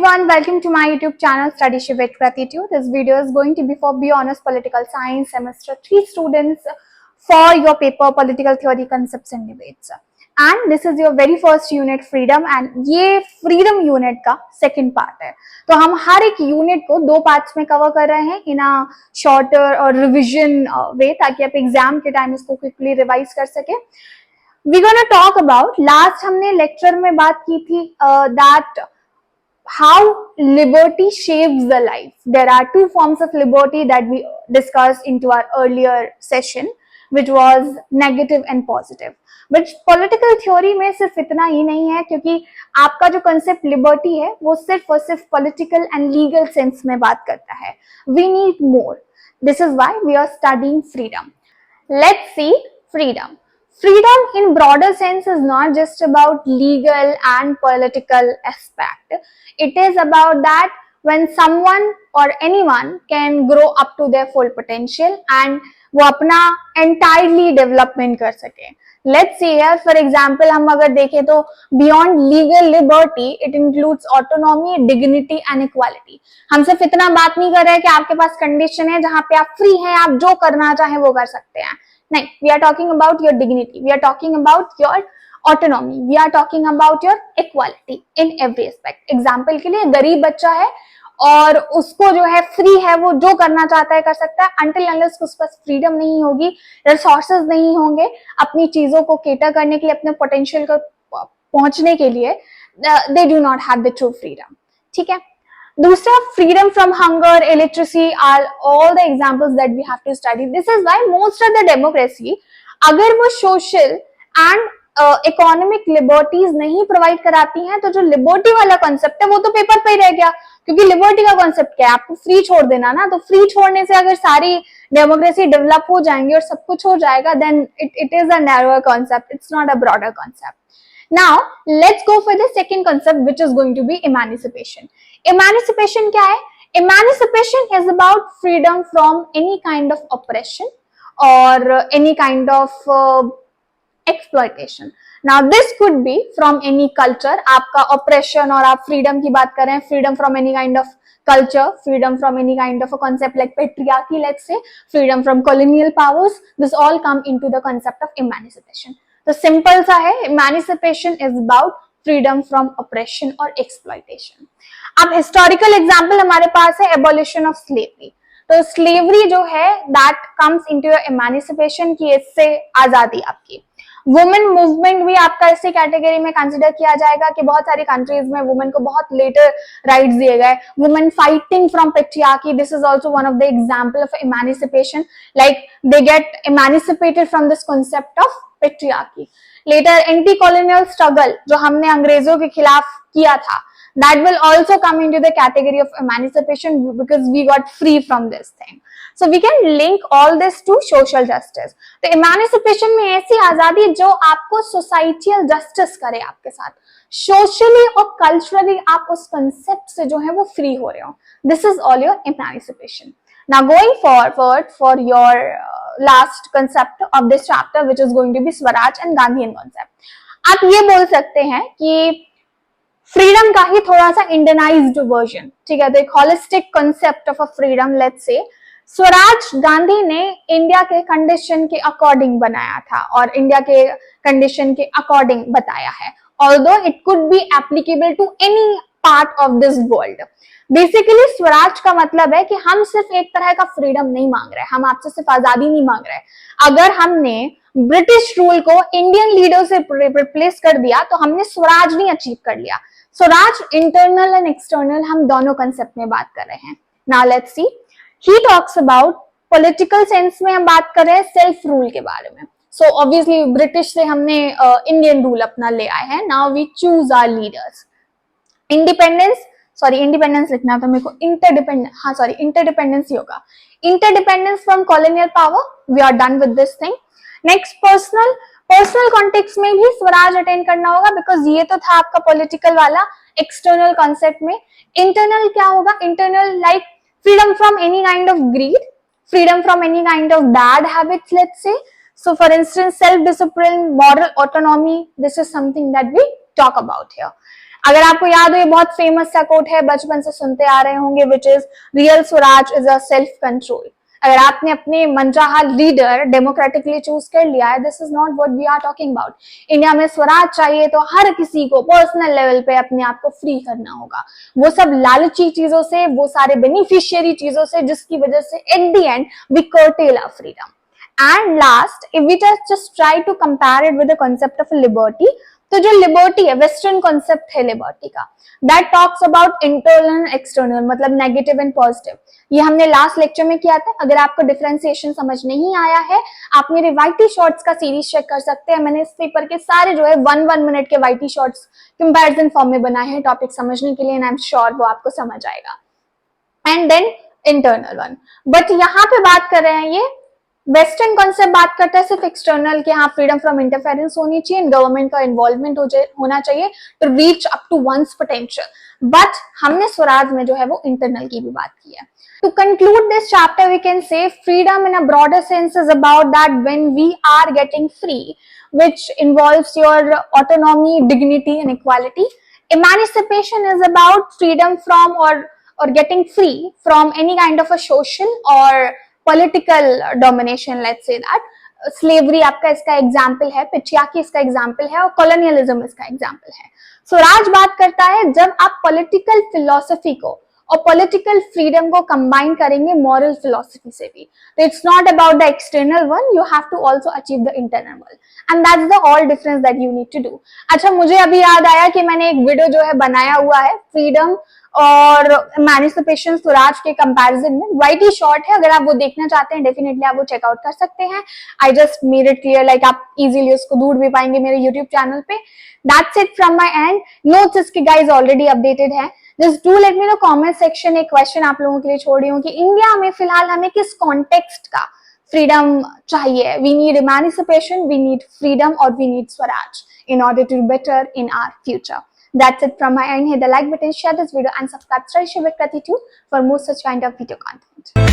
everyone, welcome to my YouTube channel Study Shift with Gratitude. This video is going to be for B.Honors Political Science Semester 3 students for your paper Political Theory Concepts and Debates. And this is your very first unit Freedom and ये Freedom unit का second part है. तो हम हर एक unit को दो parts में cover कर रहे हैं in a shorter और revision way ताकि आप exam के time इसको quickly revise कर सके. We're gonna talk about last हमने lecture में बात की थी that how liberty shapes the life. There are two forms of liberty that we discussed into our earlier session, which was negative and positive. But political theory में सिर्फ इतना ही नहीं है क्योंकि आपका जो concept liberty है वो सिर्फ और सिर्फ political and legal sense में बात करता है. We need more. This is why we are studying freedom. Let's see freedom. Freedom in broader sense is not just about legal and political aspect. It is about that when someone or anyone can grow up to their full potential and वो अपना entirely development कर सके. Let's see here, for example, हम अगर देखें तो beyond legal liberty, it includes autonomy, dignity and equality. हम सिर्फ इतना बात नहीं कर रहे हैं कि आपके पास condition है जहाँ पे आप free हैं, आप जो करना चाहें वो कर सकते हैं. नहीं, we are talking about your dignity, we are talking about your autonomy, we are talking about your equality in every aspect. Example के लिए गरीब बच्चा है और उसको जो है फ्री है, वो जो करना चाहता है कर सकता है until unless उसके पास फ्रीडम नहीं होगी, रिसोर्सेज नहीं होंगे अपनी चीजों को केटर करने के लिए, अपने पोटेंशियल को पहुंचने के लिए, they do not have the true freedom. ठीक है. दूसरा, freedom from hunger, illiteracy are all the examples that we have to study. This is why most of the democracy, अगर वो social and economic liberties नहीं provide कराती हैं तो जो लिबर्टी वाला कॉन्सेप्ट है वो तो पेपर पे ही रह गया. क्योंकि लिबर्टी का कॉन्सेप्ट क्या है, आपको फ्री छोड़ देना ना, तो फ्री छोड़ने से अगर सारी डेमोक्रेसी डेवलप हो जाएंगी और सब कुछ हो जाएगा, then it is a narrower concept, it's not a broader concept. Now let's go for the second concept, which is going to be emancipation. Emancipation क्या है? Emancipation is about freedom from any kind of oppression or any kind of exploitation. Now this could be from any culture. आपका oppression और आप freedom की बात कर रहे हैं, freedom from any kind of culture, freedom from any kind of a concept like patriarchy, let's say, freedom from colonial powers. This all come into the concept of emancipation. तो simple सा है, emancipation is about freedom from oppression or exploitation. अब historical example हमारे पास है abolition of slavery. तो slavery जो है that comes into your emancipation की इससे आजादी आपकी. वुमेन मूवमेंट भी आपका इसी कैटेगरी में कंसिडर किया जाएगा कि बहुत सारी कंट्रीज में वुमेन को बहुत लेटर राइट्स दिए गए. Women fighting from patriarchy, this is also one of the example of emancipation, like they get emancipated from this concept of patriarchy. Later anti colonial struggle जो हमने अंग्रेजों के खिलाफ किया था, that will also come into the category of emancipation because we got free from this thing. So we can link all this to social justice. तो emancipation में ऐसी आजादी जो आपको societal justice करे आपके साथ, socially और culturally आप उस concept से जो है वो free हो रहे हो. This is all your emancipation. Now going forward for your last concept of this chapter, which is going to be Swaraj and Gandhian concept. आप ये बोल सकते हैं कि फ्रीडम का ही थोड़ा सा इंडियनाइज्ड वर्जन, ठीक है. तो एक holistic concept of a freedom, let's say Swaraj Gandhi ने इंडिया के कंडीशन के अकॉर्डिंग बनाया था और इंडिया के कंडीशन के अकॉर्डिंग बताया है, although it could be applicable to any part of this world. Basically swaraj का मतलब है कि हम सिर्फ एक तरह का फ्रीडम नहीं मांग रहे, हम आपसे सिर्फ आजादी नहीं मांग रहे. अगर हमने ब्रिटिश रूल को इंडियन लीडर से रिप्लेस कर दिया तो हमने स्वराज नहीं अचीव कर लिया. स्वराज इंटरनल एंड एक्सटर्नल हम दोनों कंसेप्ट में बात कर रहे हैं. Now let's see, he talks about political sense में हम बात कर रहे हैं सेल्फ रूल के बारे में. सो ऑब्वियसली ब्रिटिश से हमने इंडियन रूल अपना ले आए हैं. Now we choose our leaders. Independence लिखना था मेरे को, इंटरडिपेंडेंस ही होगा. Interdependence from colonial power, we are done with this thing. Next, personal context में भी स्वराज अटेंड करना होगा बिकॉज ये तो था आपका पॉलिटिकल वाला. एक्सटर्नल कॉन्सेप्ट में इंटरनल क्या होगा? Internal like freedom from any kind of greed, freedom from any kind of bad habits, let's say. So for instance self discipline, moral autonomy, this is something that we talk about here. अगर आपको याद हो, ये बहुत famous सा coat है, बचपन से सुनते आ रहे होंगे, which is real Swaraj is a self control. अगर आपने अपने मनचाहा लीडर डेमोक्रेटिकली चूज कर लिया है, this is not what we are talking about. India में स्वराज चाहिए तो हर किसी को पर्सनल लेवल पे अपने आप को फ्री करना होगा, वो सब लालची चीजों से, वो सारे बेनिफिशियरी चीजों से, जिसकी वजह से at the end we curtail our freedom. And last, if we just try to compare it with the concept of liberty, तो जो लिबर्टी है, वेस्टर्न कॉन्सेप्ट है लिबर्टी का, that talks about internal external, मतलब नेगेटिव एंड पॉजिटिव। ये हमने last lecture में किया था। अगर आपको डिफरेंशिएशन समझ नहीं आया है, आप मेरे वाईटी शॉर्ट्स का सीरीज चेक कर सकते हैं। मैंने इस पेपर के सारे जो है 1 मिनट के वाईटी शॉर्ट्स कंपैरिजन फॉर्म में बनाए हैं टॉपिक समझने के लिए, एंड आई एम श्योर वो आपको समझ आएगा। And then internal one, but यहाँ पे बात कर रहे हैं, ये वेस्टर्न कॉन्सेप्ट बात करता है सिर्फ एक्सटर्नल के, हाँ फ्रीडम फ्रॉम इंटरफेरेंस होनी चाहिए, गवर्नमेंट का इन्वॉल्वमेंट होना चाहिए to reach up to one's potential. But हमने स्वराज में जो है वो इंटरनल की भी बात की है। To conclude this chapter, we can say freedom in a broader sense is about that when we are getting free, which involves your autonomy, dignity, and equality. Emancipation is about freedom from or getting free from any kind of a social or political domination, let's say that. Slavery आपका इसका example है, पिट्रियार्की इसका example है, और colonialism इसका example है। स्वराज बात करता है जब आप पॉलिटिकल फिलोसफी को और पॉलिटिकल फ्रीडम को कंबाइन करेंगे मॉरल फिलोसफी से भी। तो it's not about the external one, you have to also achieve the internal one, and that's the all difference that you need to do. अच्छा, मुझे अभी याद आया कि मैंने एक वीडियो जो है बनाया हुआ है फ्रीडम और एमेंसिपेशन स्वराज के कंपैरिजन में, वाईटी शॉर्ट है, अगर आप वो देखना चाहते हैं डेफिनेटली आप वो चेकआउट कर सकते हैं। I just made it clear, like आप इजीली उसको ढूंढ भी पाएंगे मेरे यूट्यूब चैनल पे। That's it from my and. Notes इसके गाइज ऑलरेडी अपडेटेड है। Just do let me know comment section. एक क्वेश्चन आप लोगों के लिए छोड़ रही हूँ कि इंडिया में फिलहाल हमें किस कॉन्टेक्स्ट का फ्रीडम चाहिए? We need emancipation, we need freedom, और we need swaraj in order to do better in our future. That's it from my end. Hit the like button, share this video, and subscribe to Study with Gratitude for more such kind of video content.